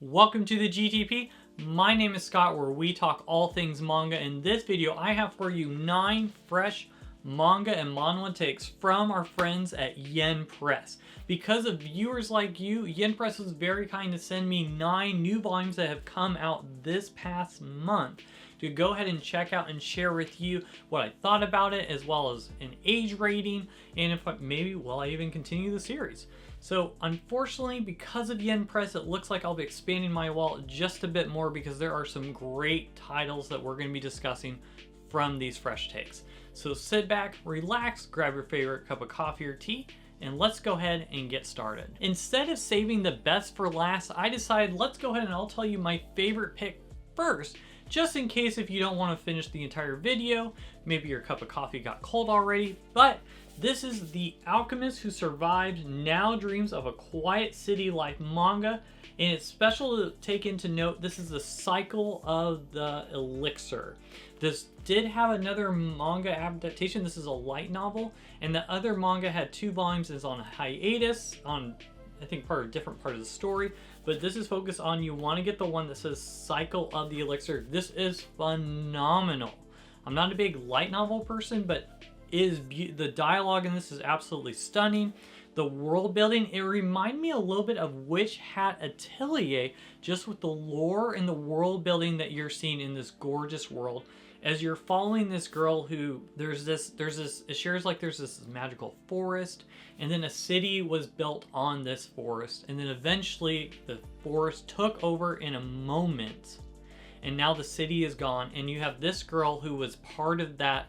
Welcome to the GTP. My name is Scott, where we talk all things manga. In this video, I have for you 9 fresh manga and manhwa takes from our friends at Yen Press. Because of viewers like you, Yen Press was very kind to send me 9 new volumes that have come out this past month to go ahead and check out and share with you what I thought about it, as well as an age rating, and if maybe will I even continue the series. So unfortunately, because of Yen Press, it looks like I'll be expanding my wallet just a bit more because there are some great titles that we're going to be discussing from these fresh takes. So sit back, relax, grab your favorite cup of coffee or tea, and let's go ahead and get started. Instead of saving the best for last, I decided let's go ahead and I'll tell you my favorite pick first, just in case if you don't want to finish the entire video, maybe your cup of coffee got cold already, but this is The Alchemist Who Survived Now Dreams of a Quiet City Life manga, and it's special to take into note this is the cycle of the elixir. This did have another manga adaptation. This is a light novel, and the other manga had 2 volumes. It's on hiatus on, I think, different part of the story, but this is focused on, you want to get the one that says Cycle of the Elixir. This is phenomenal. I'm not a big light novel person, but the dialogue in this is absolutely stunning. The world building, it reminded me a little bit of Witch Hat Atelier, just with the lore and the world building that you're seeing in this gorgeous world. As you're following this girl who, it shares like there's this magical forest, and then a city was built on this forest, and then eventually the forest took over in a moment, and now the city is gone, and you have this girl who was part of that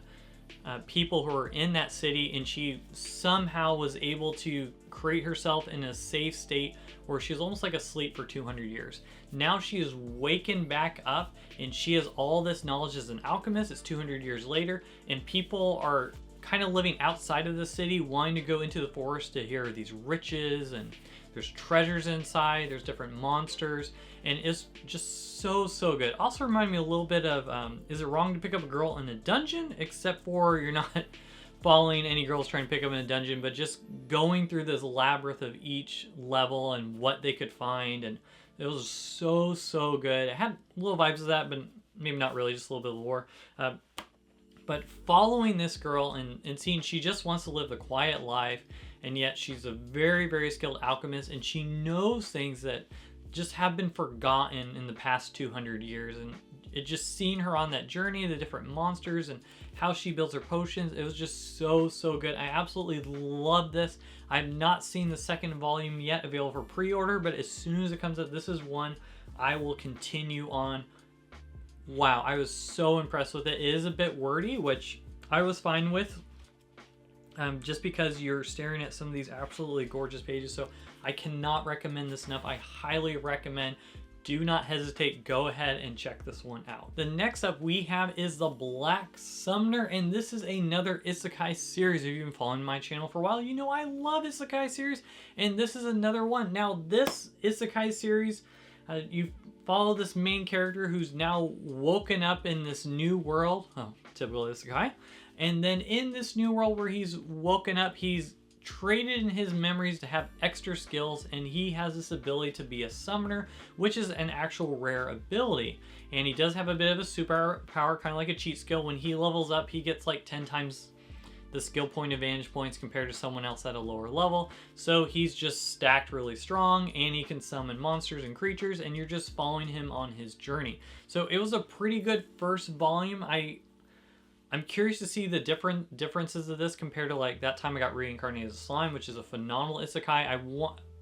people who are in that city, and she somehow was able to create herself in a safe state where she was almost like asleep for 200 years. Now she is waken back up, and she has all this knowledge as an alchemist. It's 200 years later, and people are kind of living outside of the city, wanting to go into the forest to hear these riches, and there's treasures inside, there's different monsters, and it's just so good. Also reminded me a little bit of, is it wrong to pick up a girl in a dungeon? Except for you're not following any girls trying to pick up in a dungeon, but just going through this labyrinth of each level and what they could find, and it was so good. It had little vibes of that, but maybe not really, just a little bit of lore. But following this girl and seeing she just wants to live the quiet life, and yet she's a very skilled alchemist, and she knows things that just have been forgotten in the past 200 years. And it just seeing her on that journey, the different monsters and how she builds her potions, it was just so good. I absolutely love this. I've not seen the second volume yet available for pre-order, but as soon as it comes out, this is one I will continue on. Wow, I was so impressed with it. It is a bit wordy, which I was fine with, just because you're staring at some of these absolutely gorgeous pages. So I cannot recommend this enough. I highly recommend. Do not hesitate. Go ahead and check this one out. The next up we have is The Black Summoner, and this is another isekai series. If you've been following my channel for a while, you know I love isekai series, and this is another one. Now this isekai series, you follow this main character who's now woken up in this new world. Oh, typical isekai. And then in this new world where he's woken up, he's traded in his memories to have extra skills, and he has this ability to be a summoner, which is an actual rare ability. And he does have a bit of a super power, kind of like a cheat skill. When he levels up, he gets like 10 times the skill point advantage points compared to someone else at a lower level. So he's just stacked really strong, and he can summon monsters and creatures, and you're just following him on his journey. So it was a pretty good first volume. I'm curious to see the differences of this compared to like that time I got reincarnated as a slime, which is a phenomenal isekai.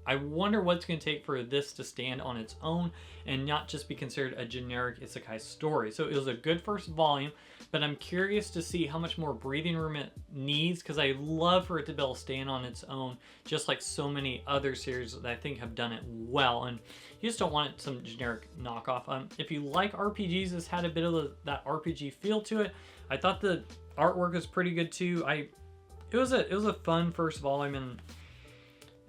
I wonder what it's going to take for this to stand on its own and not just be considered a generic isekai story. So it was a good first volume, but I'm curious to see how much more breathing room it needs, because I love for it to be able to stand on its own, just like so many other series that I think have done it well. And you just don't want it some generic knockoff. If you like RPGs, this had a bit of that RPG feel to it. I thought the artwork was pretty good too. It was a fun first volume, and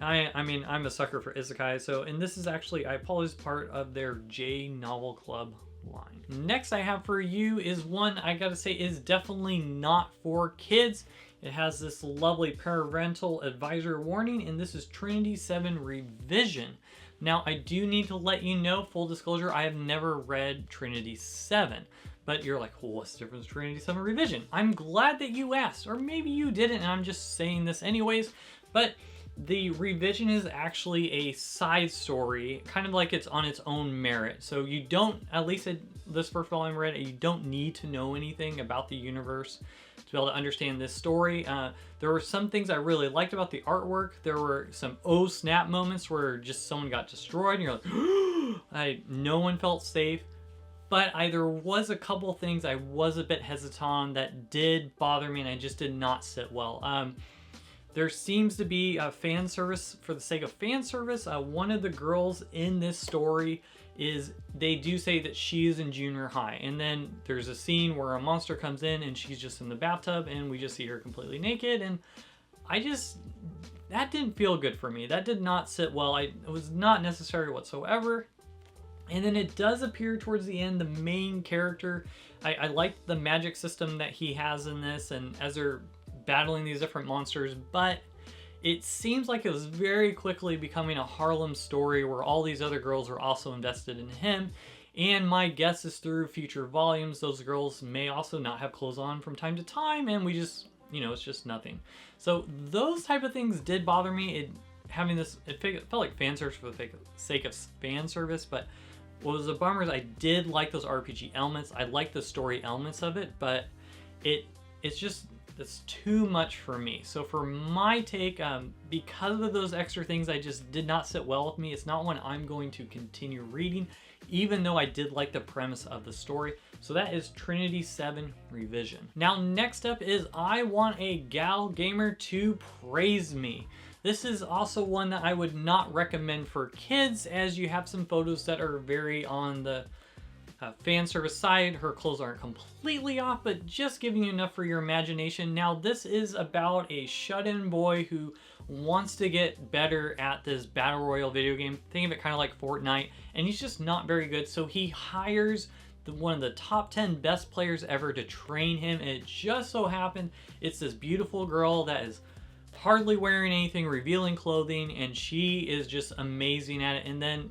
I mean, I'm a sucker for isekai. So, and this is actually, I apologize, part of their J Novel Club line. Next I have for you is one I gotta say is definitely not for kids. It has this lovely parental advisory warning, and this is Trinity 7 Revision. Now, I do need to let you know, full disclosure, I have never read Trinity 7. But you're like, well, what's the difference with Trinity 7 revision? I'm glad that you asked, or maybe you didn't, and I'm just saying this anyways. But the revision is actually a side story, kind of like it's on its own merit. So you don't, at least this first volume I read, you don't need to know anything about the universe to be able to understand this story. There were some things I really liked about the artwork. There were some oh snap moments where just someone got destroyed and you're like, no one felt safe. But there was a couple things I was a bit hesitant on that did bother me, and I just did not sit well. There seems to be a fan service for the sake of fan service. One of the girls in this story they do say that she is in junior high. And then there's a scene where a monster comes in and she's just in the bathtub and we just see her completely naked. And that didn't feel good for me. That did not sit well. It was not necessary whatsoever. And then it does appear towards the end, the main character. I like the magic system that he has in this, and as they're battling these different monsters, but it seems like it was very quickly becoming a Harlem story where all these other girls are also invested in him. And my guess is through future volumes, those girls may also not have clothes on from time to time, and we just, it's just nothing. So those type of things did bother me. It felt like fan service for the sake of fan service, but what was a bummer is I did like those RPG elements. I like the story elements of it, but it's too much for me. So for my take, because of those extra things, I just did not sit well with me. It's not one I'm going to continue reading, even though I did like the premise of the story. So that is Trinity 7 Revision. Now next up is I Want a Gal Gamer to Praise Me. This is also one that I would not recommend for kids, as you have some photos that are very on the fan service side. Her clothes aren't completely off, but just giving you enough for your imagination. Now, this is about a shut-in boy who wants to get better at this battle royale video game. Think of it kind of like Fortnite, and he's just not very good. So he hires one of the top 10 best players ever to train him, and it just so happened it's this beautiful girl that is hardly wearing anything, revealing clothing, and she is just amazing at it. And then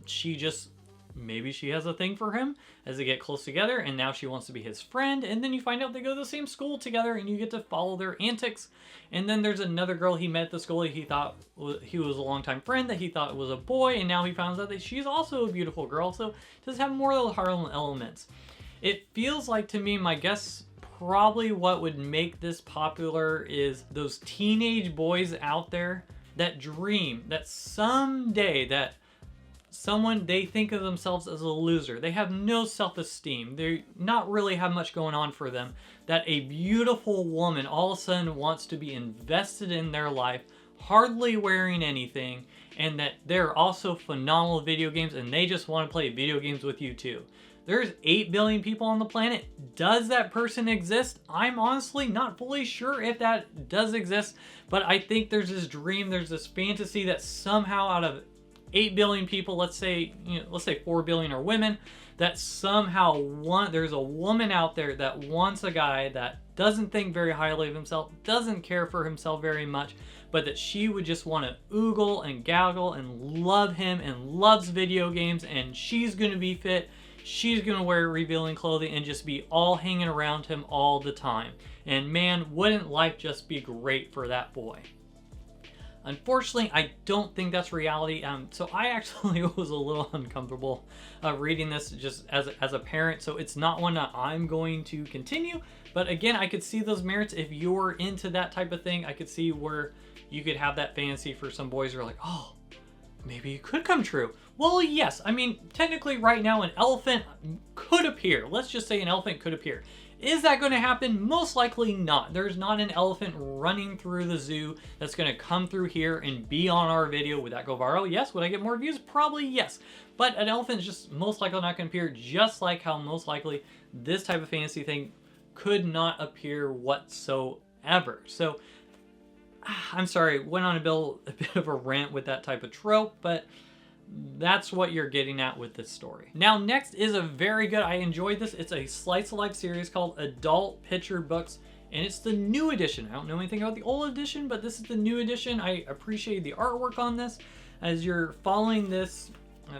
maybe she has a thing for him as they get close together, and now she wants to be his friend. And then you find out they go to the same school together, and you get to follow their antics. And then there's another girl he met at the school he thought he was a longtime friend that he thought was a boy, and now he finds out that she's also a beautiful girl. So it does have more of the Harlem elements. It feels like, to me, my guess, probably what would make this popular is those teenage boys out there that dream that someday that they think of themselves as a loser. They have no self-esteem. They not really have much going on for them. That a beautiful woman all of a sudden wants to be invested in their life, hardly wearing anything, and that they're also phenomenal video games and they just want to play video games with you too. There's 8 billion people on the planet. Does that person exist? I'm honestly not fully sure if that does exist, but I think there's this dream, there's this fantasy that somehow out of 8 billion people, let's say 4 billion are women, that somehow there's a woman out there that wants a guy that doesn't think very highly of himself, doesn't care for himself very much, but that she would just want to oogle and gaggle and love him and loves video games, and she's going to be fit. She's going to wear revealing clothing and just be all hanging around him all the time. And man, wouldn't life just be great for that boy? Unfortunately, I don't think that's reality. So I actually was a little uncomfortable reading this just as a parent. So it's not one that I'm going to continue. But again, I could see those merits. If you're into that type of thing, I could see where you could have that fantasy for some boys who are like, oh, maybe it could come true. Well, yes. I mean, technically right now an elephant could appear. Let's just say an elephant could appear. Is that going to happen? Most likely not. There's not an elephant running through the zoo that's going to come through here and be on our video. Would that go viral? Yes. Would I get more views? Probably yes. But an elephant is just most likely not going to appear, just like how most likely this type of fantasy thing could not appear whatsoever. So I'm sorry, went on a bit of a rant with that type of trope, but that's what you're getting at with this story. Now, next is a very good, I enjoyed this. It's a slice of life series called Adult Picture Books, and it's the new edition. I don't know anything about the old edition, but this is the new edition. I appreciate the artwork on this, as you're following this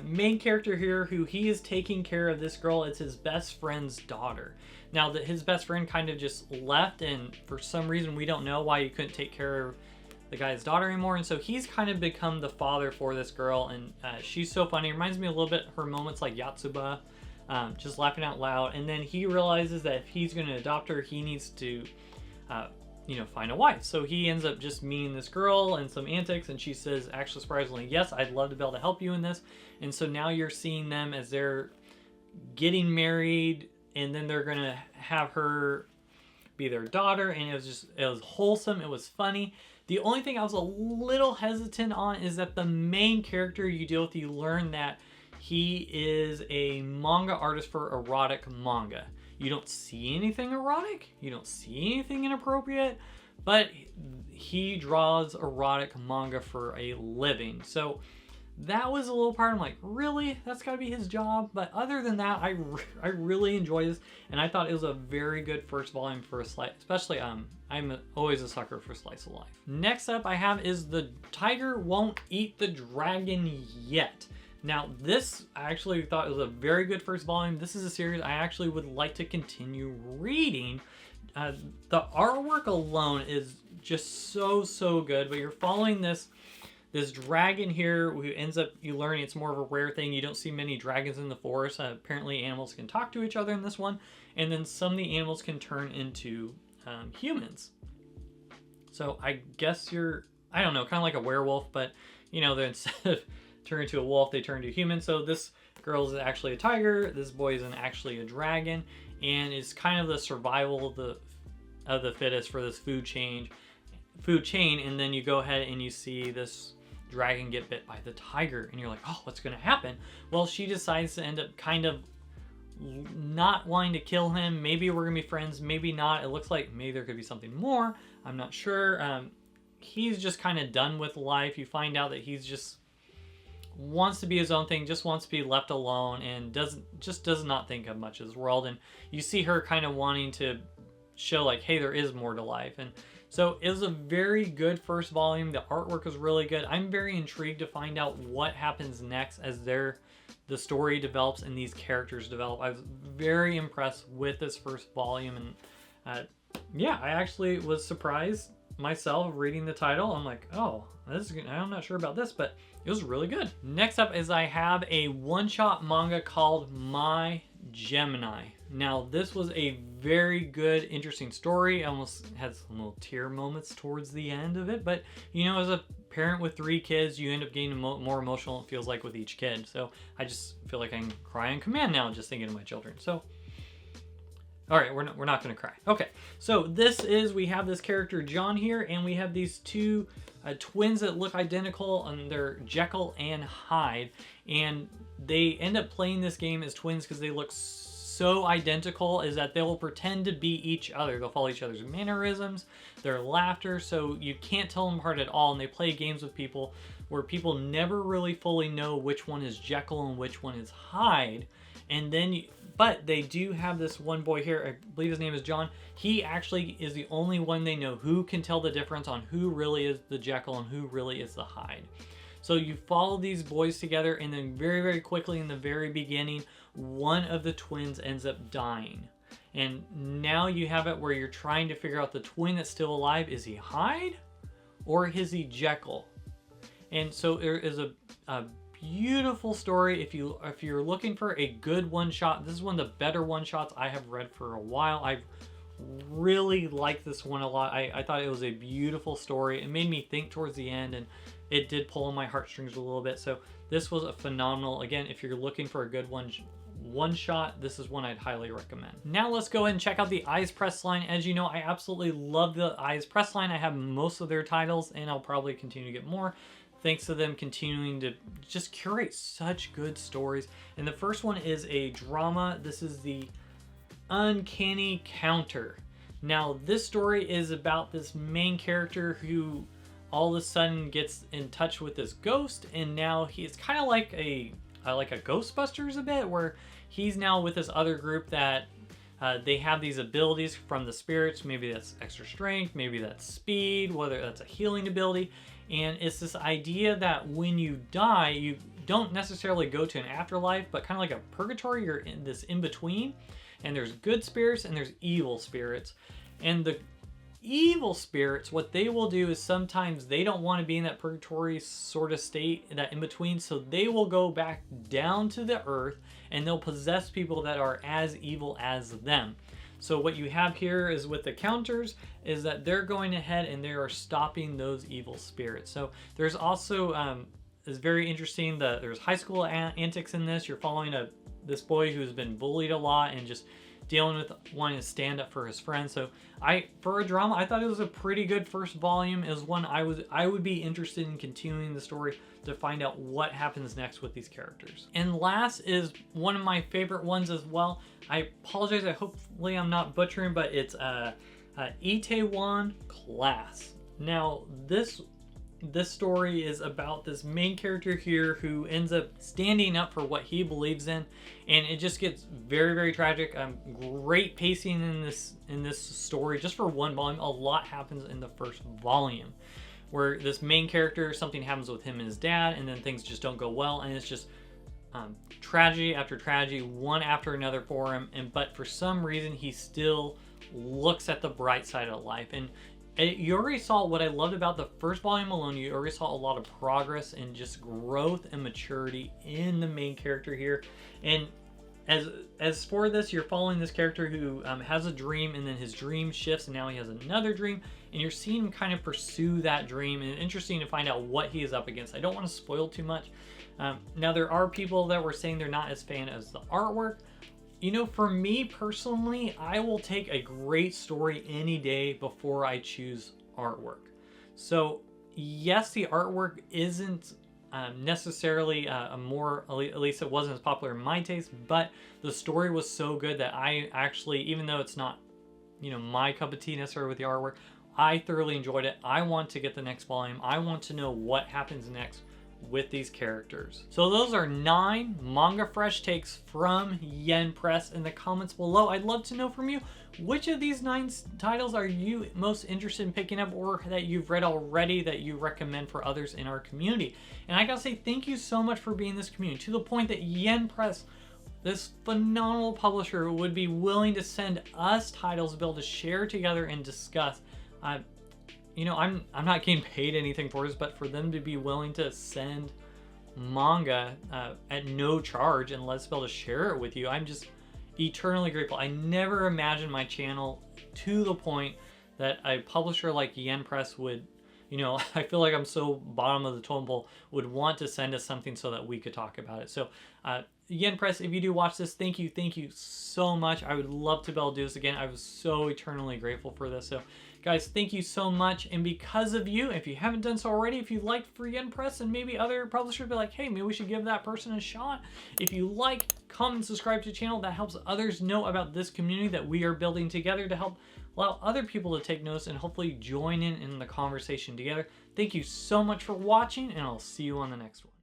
main character here who he is taking care of this girl. It's his best friend's daughter. Now that his best friend kind of just left, and for some reason we don't know why he couldn't take care of the guy's daughter anymore, and so he's kind of become the father for this girl, and she's so funny. It reminds me a little bit her moments like Yatsuba, just laughing out loud. And then he realizes that if he's going to adopt her, he needs to find a wife. So he ends up just meeting this girl and some antics, and she says, actually surprisingly, yes, I'd love to be able to help you in this. And so now you're seeing them as they're getting married, and then they're gonna have her be their daughter. And it was wholesome, it was funny. The only thing I was a little hesitant on is that the main character you deal with, you learn that he is a manga artist for erotic manga. You don't see anything erotic, you don't see anything inappropriate, but he draws erotic manga for a living. So that was a little part, I'm like, really? That's gotta be his job? But other than that, I really enjoy this, and I thought it was a very good first volume for a slice, especially, I'm always a sucker for slice of life. Next up I have is The Tiger Won't Eat the Dragon Yet. Now this, I actually thought was a very good first volume. This is a series I actually would like to continue reading. The artwork alone is just so good, but you're following this dragon here who ends up, you learn it's more of a rare thing. You don't see many dragons in the forest. Apparently animals can talk to each other in this one, and then some of the animals can turn into humans. So I guess you're, I don't know, kind of like a werewolf, but they're instead of turn into a wolf, they turn to a human. So this girl is actually a tiger, this boy is actually a dragon, and it's kind of the survival of the fittest for this food chain. And then you go ahead and you see this dragon get bit by the tiger, and you're like, oh, what's gonna happen? Well, she decides to end up kind of not wanting to kill him. Maybe we're gonna be friends, maybe not. It looks like maybe there could be something more, I'm not sure. He's just kind of done with life. You find out that he's just wants to be his own thing, just wants to be left alone, and does not think of much of this world. And you see her kind of wanting to show like, hey, there is more to life. And so it was a very good first volume. The artwork was really good. I'm very intrigued to find out what happens next as the story develops and these characters develop. I was very impressed with this first volume, and yeah, I actually was surprised myself reading the title. I'm like, oh, I'm not sure about this, but it was really good. Next up is I have a one-shot manga called My Gemini. Now this was a very good, interesting story. Almost had some little tear moments towards the end of it, but as a parent with 3 kids, you end up getting more emotional, it feels like, with each kid. So I just feel like I can cry on command now just thinking of my children. So all right, we're not gonna cry. Okay, so we have this character John here, and we have these 2 twins that look identical, and they're Jekyll and Hyde, and they end up playing this game as twins because they look so identical, is that they will pretend to be each other. They'll follow each other's mannerisms, their laughter, so you can't tell them apart at all. And they play games with people where people never really fully know which one is Jekyll and which one is Hyde. And then but they do have this one boy here, I believe his name is John. He actually is the only one they know who can tell the difference on who really is the Jekyll and who really is the Hyde. So you follow these boys together, and then very quickly in the very beginning, one of the twins ends up dying. And now you have it where you're trying to figure out the twin that's still alive. Is he Hyde or is he Jekyll? And so there is a beautiful story. If you're looking for a good one-shot, this is one of the better one-shots I have read for a while. I've really liked this one a lot. I thought it was a beautiful story. It made me think towards the end, and it did pull on my heartstrings a little bit. So this was a phenomenal, again, if you're looking for a good one-shot, this is one I'd highly recommend. Now let's go ahead and check out the Eyes Press line. As you know, I absolutely love the Eyes Press line. I have most of their titles, and I'll probably continue to get more, thanks to them continuing to just curate such good stories. And the first one is a drama. This is the Uncanny Counter. Now this story is about this main character who all of a sudden gets in touch with this ghost, and now he's kind of like a Ghostbusters a bit, where he's now with this other group that they have these abilities from the spirits. Maybe that's extra strength, maybe that's speed, whether that's a healing ability. And it's this idea that when you die, you don't necessarily go to an afterlife, but kind of like a purgatory. You're in this in between, and there's good spirits and there's evil spirits. And the evil spirits, what they will do is sometimes they don't want to be in that purgatory sort of state, that in between, so they will go back down to the earth and they'll possess people that are as evil as them. So what you have here is with the counters is that they're going ahead and they are stopping those evil spirits. So there's also it's very interesting that there's high school antics in this. You're following this boy who's been bullied a lot and just dealing with wanting to stand up for his friends. So for a drama, I thought it was a pretty good first volume. It was one I would be interested in continuing the story to find out what happens next with these characters. And last is one of my favorite ones as well. I apologize, hopefully I'm not butchering, but it's Itaewon Class. Now this story is about this main character here who ends up standing up for what he believes in, and it just gets very, very tragic. Great pacing in this story. Just for one volume, a lot happens in the first volume, where this main character, something happens with him and his dad, and then things just don't go well, and it's just tragedy after tragedy, one after another for him. But for some reason, he still looks at the bright side of life. And you already saw what I loved about the first volume alone. You already saw a lot of progress and just growth and maturity in the main character here. And as for this, you're following this character who has a dream, and then his dream shifts, and now he has another dream, and you're seeing him kind of pursue that dream. And it's interesting to find out what he is up against. I don't want to spoil too much. Now, there are people that were saying they're not as fan as the artwork. You know, for me personally, I will take a great story any day before I choose artwork. So yes, the artwork isn't necessarily at least it wasn't as popular in my taste, but the story was so good that I actually, even though it's not, you know, my cup of tea necessarily with the artwork, I thoroughly enjoyed it. I want to get the next volume. I want to know what happens next with these characters. So those are 9 manga fresh takes from Yen Press. In the comments below, I'd love to know from you, which of these 9 titles are you most interested in picking up, or that you've read already that you recommend for others in our community. And I gotta say thank you so much for being in this community, to the point that Yen Press, this phenomenal publisher, would be willing to send us titles to be able to share together and discuss. You know, I'm not getting paid anything for this, but for them to be willing to send manga at no charge and let us be able to share it with you, I'm just eternally grateful. I never imagined my channel to the point that a publisher like Yen Press would, you know, I feel like I'm so bottom of the totem pole, would want to send us something so that we could talk about it. So Yen Press, if you do watch this, thank you so much. I would love to be able to do this again. I was so eternally grateful for this. So guys, thank you so much. And because of you, if you haven't done so already, if you liked Free Yen Press and maybe other publishers be like, hey, maybe we should give that person a shot. If you like, comment, and subscribe to the channel. That helps others know about this community that we are building together to help allow other people to take notice and hopefully join in the conversation together. Thank you so much for watching, and I'll see you on the next one.